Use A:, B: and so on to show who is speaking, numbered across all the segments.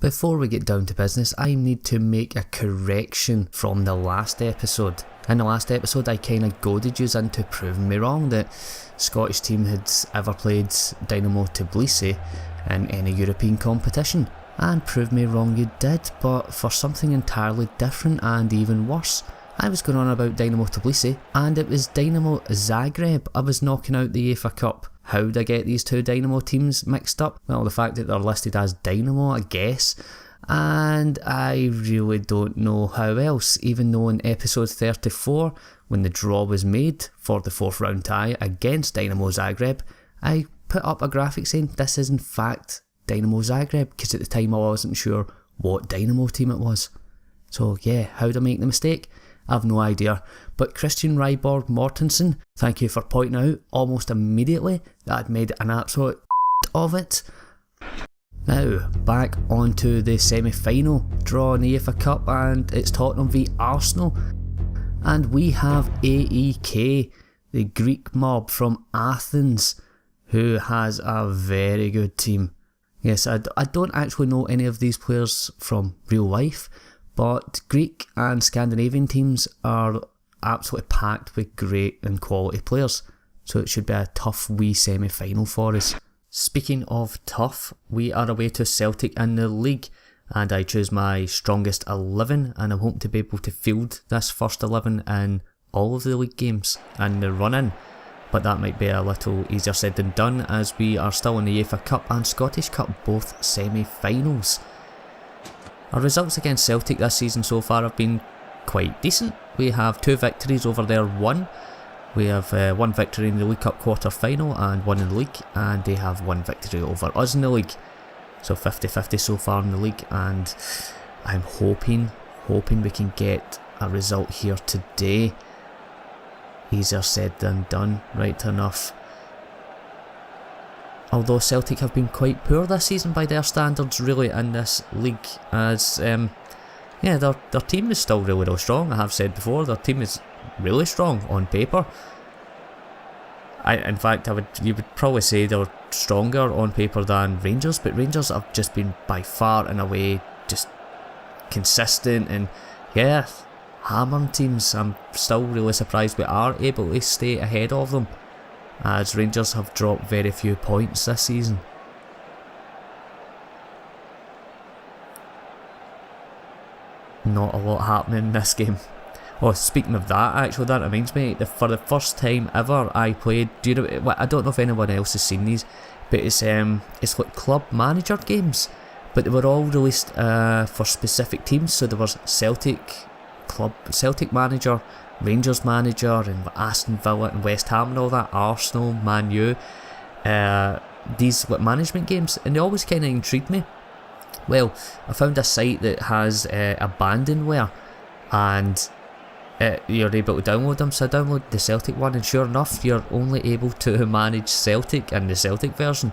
A: Before we get down to business, I need to make a correction from the last episode. In the last episode, I kind of goaded you into proving me wrong that Scottish team had ever played Dynamo Tbilisi in any European competition. And prove me wrong you did, but for something entirely different and even worse. I was going on about Dynamo Tbilisi, and it was Dynamo Zagreb I was knocking out the UEFA Cup. How'd I get these two Dynamo teams mixed up? Well, the fact that they're listed as Dynamo, I guess. And I really don't know how else, even though in episode 34, when the draw was made for the 4th round tie against Dynamo Zagreb, I put up a graphic saying this is in fact Dynamo Zagreb, because at the time I wasn't sure what Dynamo team it was. So yeah, how'd I make the mistake? I've no idea, but Christian Ryborg Mortensen, thank you for pointing out almost immediately that I'd made an absolute of it. Now, back onto the semi-final draw in the UEFA Cup, and it's Tottenham v Arsenal. And we have AEK, the Greek mob from Athens, who has a very good team. Yes, I don't actually know any of these players from real life, but Greek and Scandinavian teams are absolutely packed with great and quality players, so it should be a tough wee semi-final for us. Speaking of tough, we are away to Celtic in the league, and I choose my strongest 11, and I'm hoping to be able to field this first 11 in all of the league games in the run-in, but that might be a little easier said than done as we are still in the UEFA Cup and Scottish Cup, both semi-finals. Our results against Celtic this season so far have been quite decent. We have 2 victories over their 1. We have 1 victory in the League Cup quarter final and 1 in the league, and they have 1 victory over us in the league. So 50-50 so far in the league, and I'm hoping we can get a result here today. Easier said than done, right enough. Although Celtic have been quite poor this season by their standards really in this league, as their team is still really strong. I have said before, their team is really strong on paper. In fact, you would probably say they're stronger on paper than Rangers, but Rangers have just been by far and away just consistent and hammering teams. I'm still really surprised we are able to stay ahead of them, as Rangers have dropped very few points this season. Not a lot happening in this game. Oh, speaking of that, actually, that reminds me, for the first time ever I played, I don't know if anyone else has seen these, but it's like club manager games, but they were all released for specific teams. So there was Celtic manager, Rangers manager, and Aston Villa and West Ham and all that, Arsenal, Man U, these management games, and they always kind of intrigued me. Well, I found a site that has abandonware, and you're able to download them, so I downloaded the Celtic one, and sure enough, you're only able to manage Celtic in the Celtic version.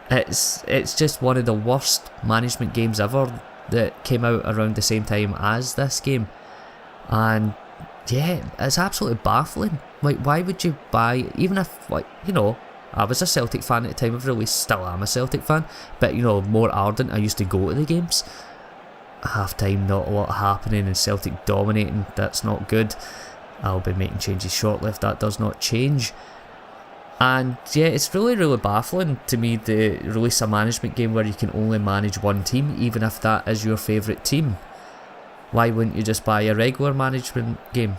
A: It's just one of the worst management games ever that came out around the same time as this game, and yeah, it's absolutely baffling. Like, why would you buy, even if, I was a Celtic fan at the time of release, still am a Celtic fan, but more ardent, I used to go to the games. Half time, not a lot happening, and Celtic dominating, that's not good. I'll be making changes shortly if that does not change. And yeah, it's really baffling to me to release a management game where you can only manage one team, even if that is your favourite team. Why wouldn't you just buy a regular management game?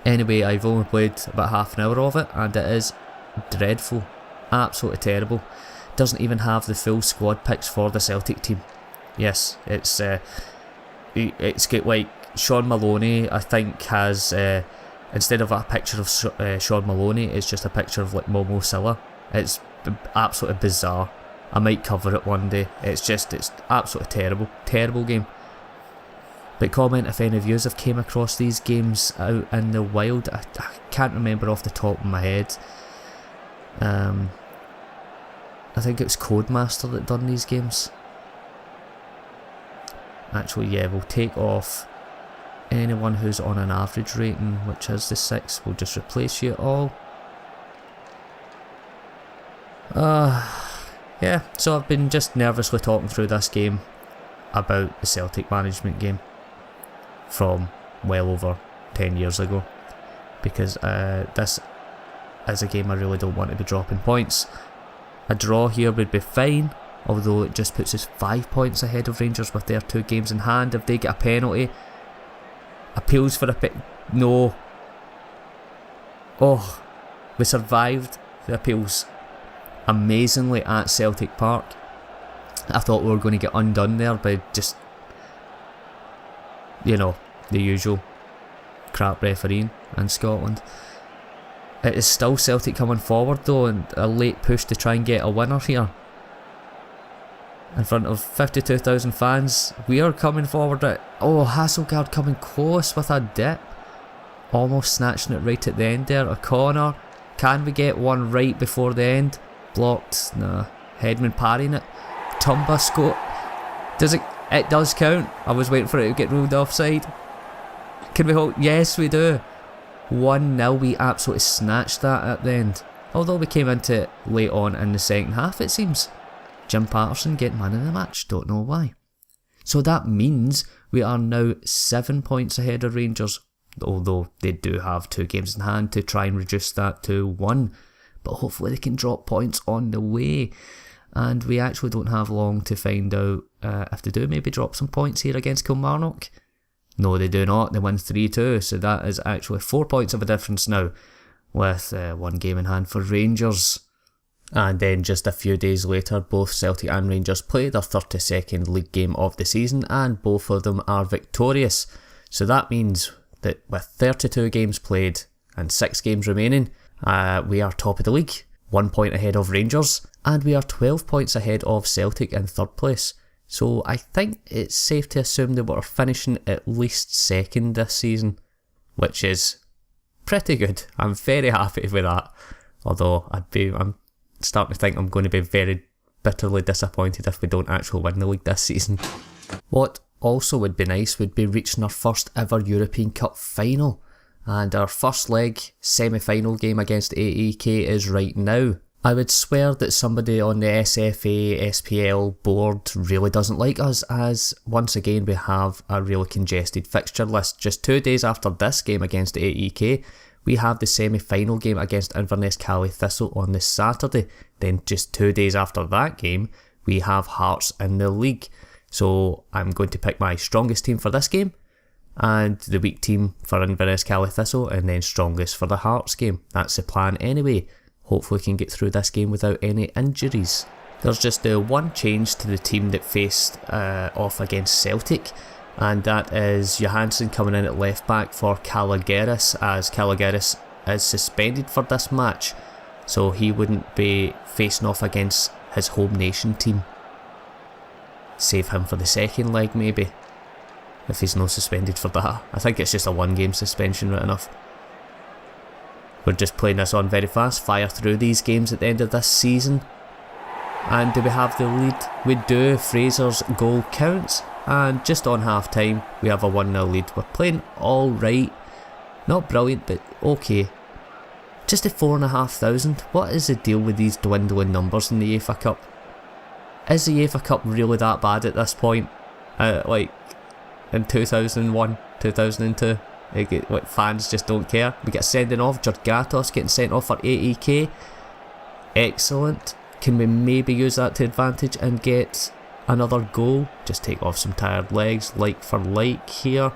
A: Anyway, I've only played about half an hour of it, and it is dreadful, absolutely terrible. Doesn't even have the full squad picks for the Celtic team. Yes, it's got like Sean Maloney, I think, has instead of a picture of Sean Maloney, it's just a picture of like Momo Silla. It's absolutely bizarre. I might cover it one day. It's absolutely terrible game. But comment if any of you have came across these games out in the wild. I can't remember off the top of my head. I think it was Codemaster that done these games. Actually, yeah, we'll take off anyone who's on an average rating, which is the 6. We'll just replace you all. Yeah, so I've been just nervously talking through this game. about the Celtic management game from well over 10 years ago, because this is a game I really don't want to be dropping points. A draw here would be fine, although it just puts us 5 points ahead of Rangers with their 2 games in hand. If they get a penalty, appeals for a no. Oh, we survived the appeals amazingly at Celtic Park. I thought we were going to get undone there by just, you know, the usual crap refereeing in Scotland. It is still Celtic coming forward though, and a late push to try and get a winner here. In front of 52,000 fans, we are coming forward. Hasselgaard coming close with a dip. Almost snatching it right at the end there. A corner. Can we get one right before the end? Blocked. Nah. Headman parrying it. Tumba score. Does it? It does count. I was waiting for it to get ruled offside. Can we hold? Yes, we do. 1-0. We absolutely snatched that at the end. Although we came into it late on in the second half, it seems. Jim Patterson getting man of the match. Don't know why. So that means we are now 7 points ahead of Rangers, although they do have 2 games in hand to try and reduce that to 1. But hopefully they can drop points on the way. And we actually don't have long to find out if they do maybe drop some points here against Kilmarnock. No, they do not. They win 3-2, so that is actually 4 points of a difference now, with 1 game in hand for Rangers. And then just a few days later, both Celtic and Rangers play their 32nd league game of the season, and both of them are victorious. So that means that with 32 games played and 6 games remaining, we are top of the league, 1 point ahead of Rangers, and we are 12 points ahead of Celtic in 3rd place. So I think it's safe to assume that we're finishing at least 2nd this season, which is pretty good. I'm very happy with that. Although I'm starting to think I'm going to be very bitterly disappointed if we don't actually win the league this season. What also would be nice would be reaching our first ever European Cup final, and our first leg semi-final game against AEK is right now. I would swear that somebody on the SFA SPL board really doesn't like us, as once again we have a really congested fixture list. Just 2 days after this game against AEK, we have the semi-final game against Inverness Caley Thistle on this Saturday. Then just 2 days after that game, we have Hearts in the league. So I'm going to pick my strongest team for this game, and the weak team for Inverness Caley Thistle, and then strongest for the Hearts game. That's the plan anyway. Hopefully we can get through this game without any injuries. There's just one change to the team that faced off against Celtic, and that is Johansson coming in at left back for Calogeris, as Calogeris is suspended for this match, so he wouldn't be facing off against his home nation team. Save him for the second leg maybe, if he's not suspended for that. I think it's just a 1 game suspension, right enough. We're just playing this on very fast, fire through these games at the end of this season. And do we have the lead? We do. Fraser's goal counts, and just on half time we have a 1-0 lead. We're playing alright, not brilliant but okay. Just at 4,500. What is the deal with these dwindling numbers in the UEFA Cup? Is the UEFA Cup really that bad at this point? Like in 2001, 2002? Like, fans just don't care. We get sending off. Georgatos getting sent off for AEK. Excellent. Can we maybe use that to advantage and get another goal? Just take off some tired legs, like for like here.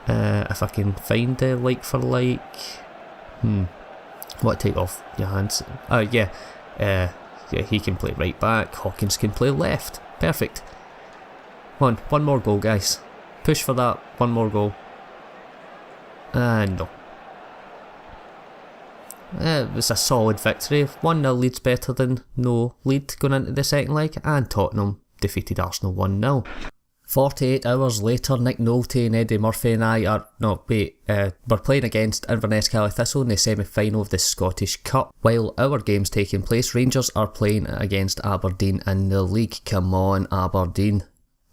A: If I can find the like for like. What take off? Johansson. Yeah, he can play right back. Hawkins can play left. Perfect. Come on, one more goal, guys. Push for that, 1 more goal. No. It was a solid victory. 1-0 lead's better than no lead going into the second leg, and Tottenham defeated Arsenal 1-0. 48 hours later, Nick Nolte and Eddie Murphy and I we're playing against Inverness Caley Thistle in the semi-final of the Scottish Cup. While our game's taking place, Rangers are playing against Aberdeen in the league. Come on, Aberdeen.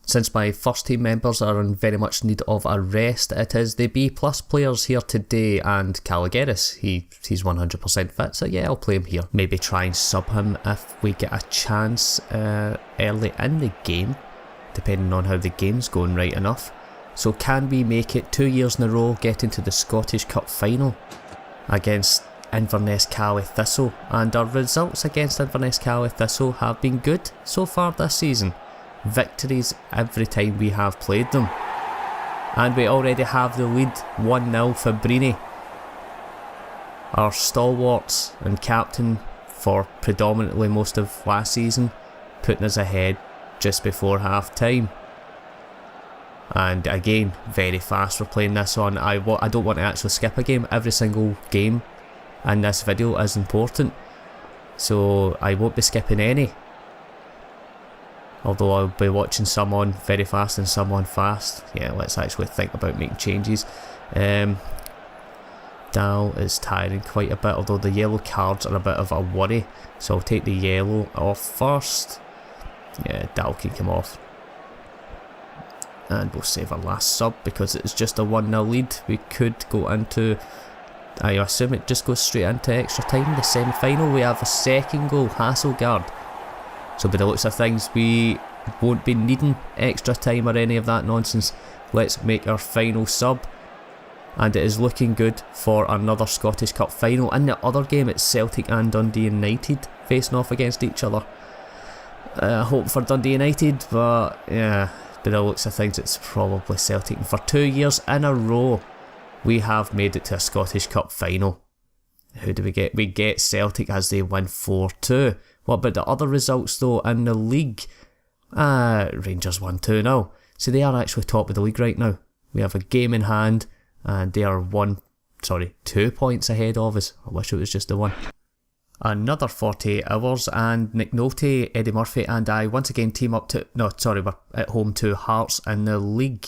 A: Since my first team members are in very much need of a rest, it is the B+ players here today, and Calogeris, he's 100% fit, so yeah, I'll play him here. Maybe try and sub him if we get a chance early in the game. depending on how the game's going right enough. So can we make it 2 years in a row, get into the Scottish Cup final against Inverness Calais Thistle? And our results against Inverness Calais Thistle have been good so far this season. Victories every time we have played them. And we already have the lead 1-0 for Brini, our stalwarts and captain for predominantly most of last season, putting us ahead just before half time. And again, very fast we're playing this on. I don't want to actually skip a game. Every single game in this video is important, so I won't be skipping any. Although I'll be watching some on very fast and some on fast. Yeah, let's actually think about making changes. Dal is tiring quite a bit, although the yellow cards are a bit of a worry. So I'll take the yellow off first. Yeah, Dal can come off. And we'll save our last sub because it's just a 1-0 lead. We could go into, I assume it just goes straight into extra time, the semi-final. We have a second goal, Hasselgaard. So by the looks of things, we won't be needing extra time or any of that nonsense. Let's make our final sub. And it is looking good for another Scottish Cup final. In the other game, it's Celtic and Dundee United facing off against each other. Hope for Dundee United, but yeah, by the looks of things, it's probably Celtic. And for 2 years in a row, we have made it to a Scottish Cup final. Who do we get? We get Celtic as they win 4-2. What about the other results though in the league? Rangers won 2-0. So they are actually top of the league right now. We have a game in hand and they are 2 points ahead of us. I wish it was just the one. Another 48 hours and Nick Nolte, Eddie Murphy and I once again team up to... we're at home to Hearts in the league.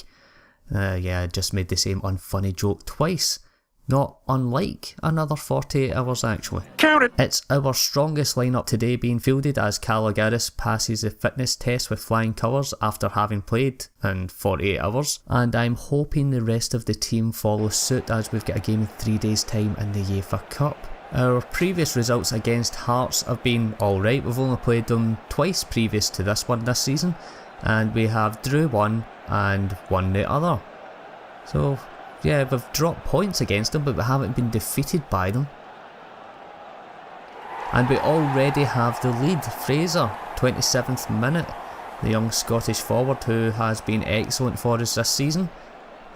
A: Yeah, I just made the same unfunny joke twice. Not unlike another 48 hours actually. Count it! It's our strongest lineup today being fielded as Calogaris passes the fitness test with flying colours after having played in 48 hours. And I'm hoping the rest of the team follows suit as we've got a game in 3 days time in the UEFA Cup. Our previous results against Hearts have been alright. We've only played them twice previous to this one this season. And we have drew one and won the other. So... yeah, we've dropped points against them, but we haven't been defeated by them. And we already have the lead. Fraser, 27th minute. The young Scottish forward who has been excellent for us this season,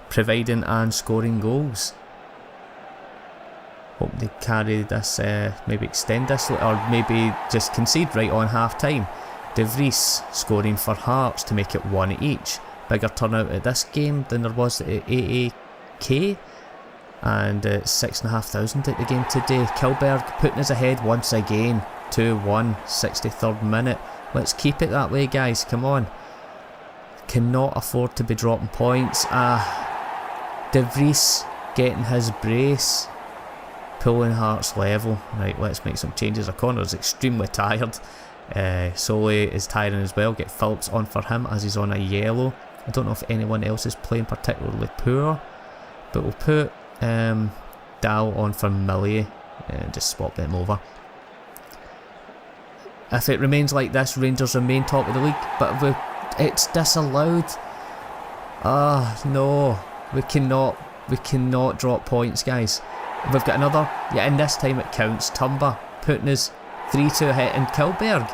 A: providing and scoring goals. Hope they carry this, maybe extend this, or maybe just concede right on half time. De Vries scoring for Hearts to make it 1 each. Bigger turnout at this game than there was at AAK, and 6,500 at the game today. Kilberg putting us ahead once again, 2-1, 63rd minute. Let's keep it that way, guys, come on. Cannot afford to be dropping points. De Vries getting his brace, pulling Hearts level. Right, let's make some changes. O'Connor's extremely tired. Solly is tiring as well. Get Phillips on for him as he's on a yellow. I don't know if anyone else is playing particularly poor, but we'll put Dow on for Millier and just swap them over. If it remains like this, Rangers remain top of the league, but it's disallowed. No, we cannot drop points, guys. We've got another, yeah, and this time it counts. Tumba putting us 3-2 ahead, and Kilberg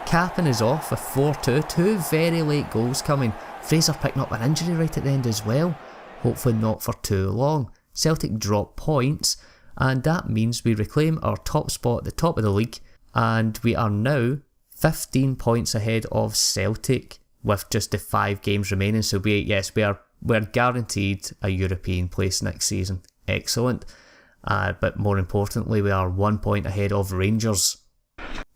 A: capping us off with 4-2. 2 very late goals coming. Fraser picking up an injury right at the end as well. Hopefully not for too long. Celtic drop points, and that means we reclaim our top spot at the top of the league, and we are now 15 points ahead of Celtic with just the 5 games remaining. So we're guaranteed a European place next season. Excellent. But more importantly, we are 1 point ahead of Rangers.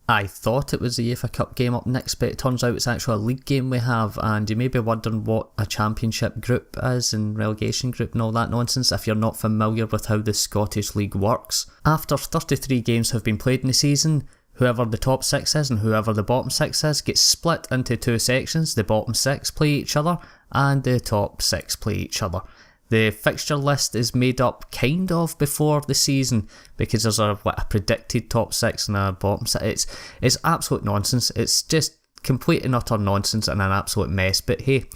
A: I thought it was the UEFA Cup game up next, but it turns out it's actually a league game we have, and you may be wondering what a championship group is and relegation group and all that nonsense if you're not familiar with how the Scottish League works. After 33 games have been played in the season, whoever the top 6 is and whoever the bottom 6 is gets split into 2 sections. The bottom 6 play each other and the top 6 play each other. The fixture list is made up kind of before the season because there's a predicted top 6 and a bottom 6. It's absolute nonsense. It's just complete and utter nonsense and an absolute mess, but hey,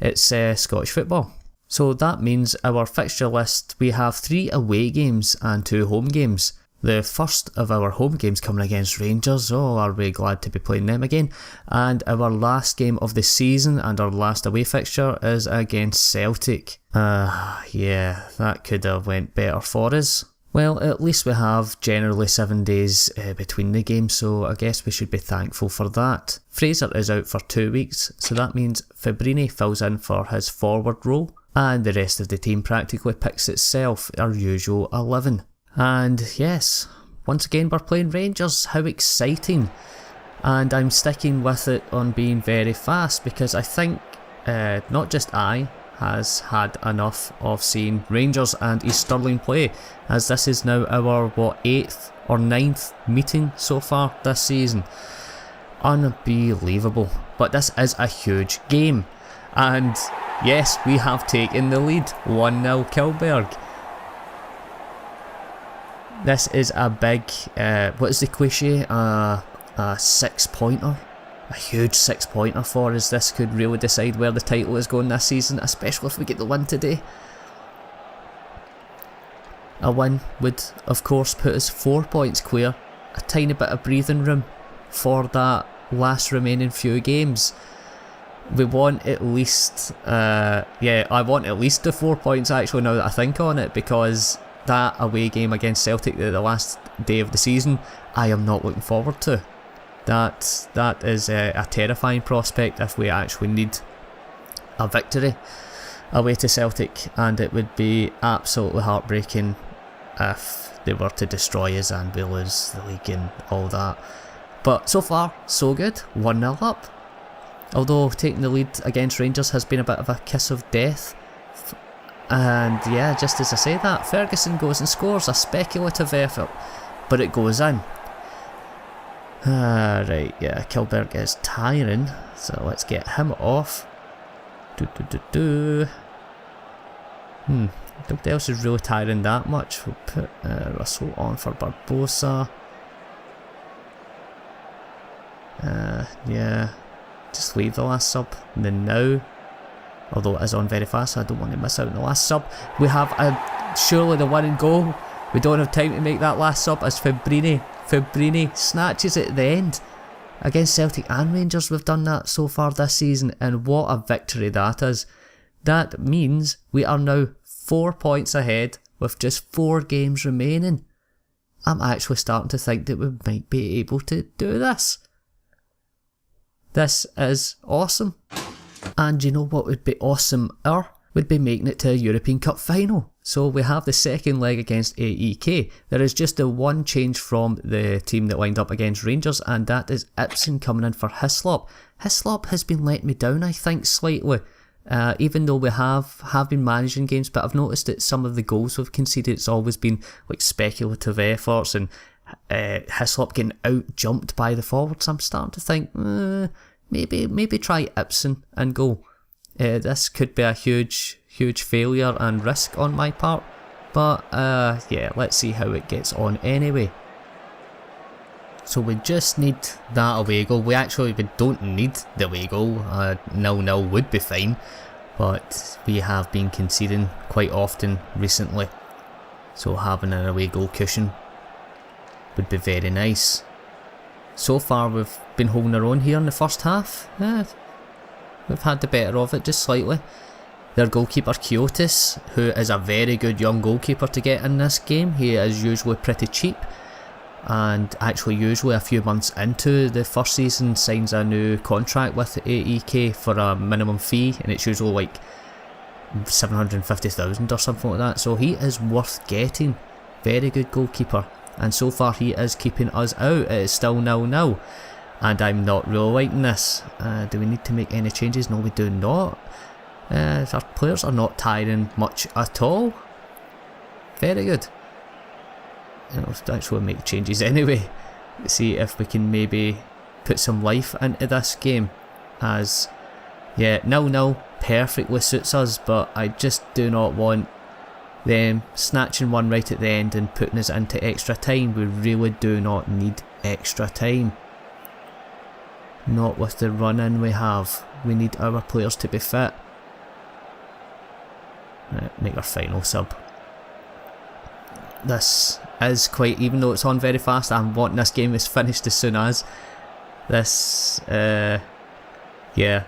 A: it's Scottish football. So that means our fixture list, we have 3 away games and 2 home games. The first of our home games coming against Rangers, oh are we glad to be playing them again. And our last game of the season and our last away fixture is against Celtic. Yeah, that could have went better for us. Well, at least we have generally 7 days between the games, so I guess we should be thankful for that. Fraser is out for 2 weeks, so that means Fabrini fills in for his forward role, and the rest of the team practically picks itself, our usual 11. And yes, once again we're playing Rangers, how exciting. And I'm sticking with it on being very fast, because I think not just I has had enough of seeing Rangers and East Stirling play, as this is now our 8th or 9th meeting so far this season. Unbelievable, but this is a huge game, and yes, we have taken the lead, 1-0 Kilberg. This is a big, what is the cliche, a 6-pointer. A huge 6-pointer for us. This could really decide where the title is going this season, especially if we get the win today. A win would of course put us 4 points clear, a tiny bit of breathing room for that last remaining few games. We want at least, I want at least the 4 points actually, now that I think on it, because that away game against Celtic, the last day of the season, I am not looking forward to. That is a terrifying prospect if we actually need a victory away to Celtic, and it would be absolutely heartbreaking if they were to destroy us and we lose the league and all that. But so far, so good, 1-0 up. Although taking the lead against Rangers has been a bit of a kiss of death. And yeah, just as I say that, Ferguson goes and scores a speculative effort, but it goes in. Right, yeah, Kilberg is tiring, so let's get him off. Nobody else is really tiring that much. We'll put Russell on for Barbosa. Yeah, just leave the last sub in the now. Although it is on very fast, so I don't want to miss out on the last sub. We have surely the winning goal. We don't have time to make that last sub as Fabrini snatches it at the end. Against Celtic and Rangers we've done that so far this season, and what a victory that is. That means we are now 4 points ahead with just 4 games remaining. I'm actually starting to think that we might be able to do this. This is awesome. And you know what would be awesomer? Would be making it to a European Cup final. So we have the second leg against AEK. There is just the one change from the team that lined up against Rangers, and that is Ibsen coming in for Hislop. Hislop has been letting me down, I think, slightly. Even though we have been managing games, but I've noticed that some of the goals we've conceded, it's always been like speculative efforts, and Hislop getting out-jumped by the forwards. I'm starting to think, maybe try Ibsen and go. This could be a huge failure and risk on my part, but yeah, let's see how it gets on anyway. So we just need that away goal. We don't need the away goal. 0-0 would be fine, but we have been conceding quite often recently, so having an away goal cushion would be very nice. So far we've been holding our own here in the first half. We've had the better of it just slightly. Their goalkeeper Kiotis, who is a very good young goalkeeper to get in this game. He is usually pretty cheap, and actually usually a few months into the first season signs a new contract with AEK for a minimum fee, and it's usually like 750,000 or something like that, so he is worth getting. Very good goalkeeper, and so far he is keeping us out. It is still 0-0. And I'm not really liking this. Do we need to make any changes? No, we do not. Our players are not tiring much at all. Very good. I'll actually make changes anyway. See if we can maybe put some life into this game. As, yeah, 0-0 perfectly suits us, but I just do not want them snatching one right at the end and putting us into extra time. We really do not need extra time. Not with the run-in we have. We need our players to be fit. Right, make our final sub. This is quite, even though it's on very fast, I'm wanting this game is finished as soon as. This, yeah,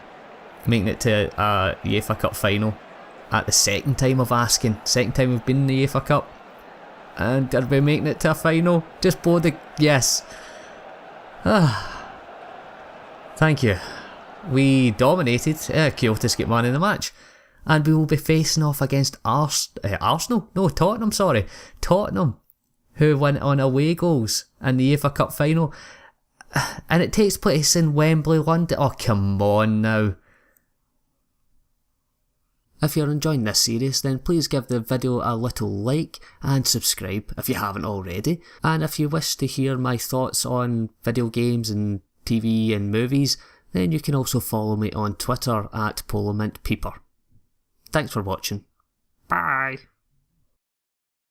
A: making it to a UEFA Cup final at the second time of asking. Second time we've been in the UEFA Cup. And are we making it to a final? Just blow the, yes. Thank you. We dominated. Kyoto's get man in the match. And we will be facing off against Arsenal? No, Tottenham, sorry. Tottenham, who went on away goals in the UEFA Cup final. And it takes place in Wembley, London. Oh, come on now. If you're enjoying this series, then please give the video a little like and subscribe if you haven't already. And if you wish to hear my thoughts on video games and TV and movies, then you can also follow me on Twitter at PoloMint Peeper. Thanks for watching.